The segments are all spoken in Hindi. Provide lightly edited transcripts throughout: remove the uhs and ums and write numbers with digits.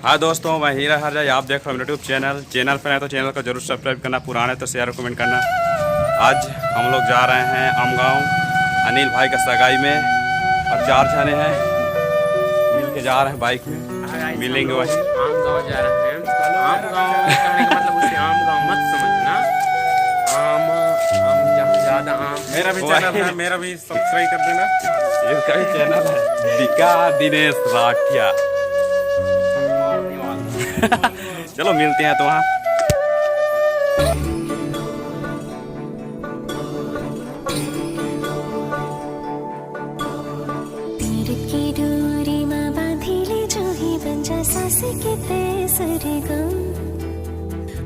हाँ दोस्तों, मैं हीरा हरजाई, आप देख रहे हो यूट्यूब चैनल पर है तो चैनल को जरूर सब्सक्राइब करना, पुराने तो शेयर कमेंट करना। आज हम लोग जा रहे हैं आमगांव अनिल भाई का सगाई में और 4 जने हैं मिल के जा रहे हैं बाइक में, मिलेंगे वही। आमगांव जा रहे हैं। आमगांव कहने का मतलब उसे आमगांव मत समझना, आम जहाँ ज़्यादा आम। मेरा भी चैनल है, मेरा भी सब्सक्राइब कर देना। इसका भी चैनल है, दिका दिनेश राठिया। चलो मिलते हैं तो वहाँ।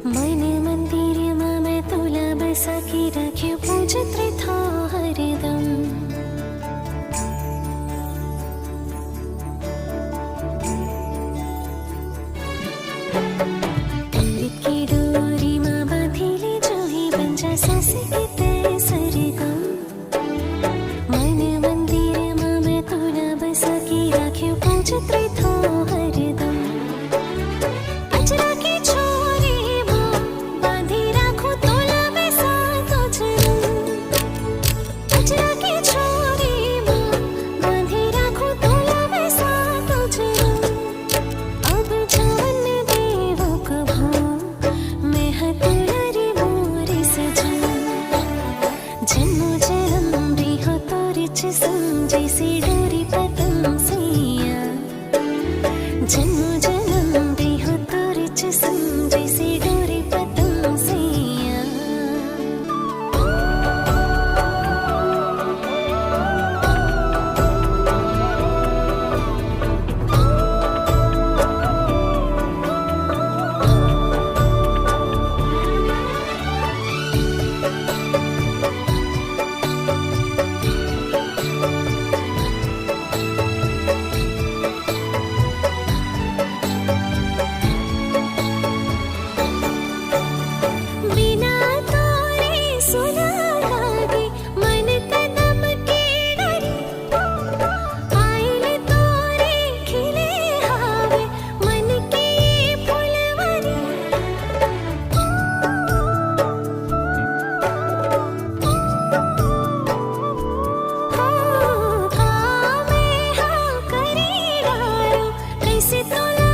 मन मंदिर में मैं तुला बसा के रख्यो पूजत था हरदम। तीरथ की डोरी में बांधिले जो ही बन जा सास के ते सरगम। मन मंदिर में मैं तुला बसा के रख्यो पूजत था हरदम। जन्म जन्म भी हो तो रिच समझे से डोरी पतंग सैया। कैसे तो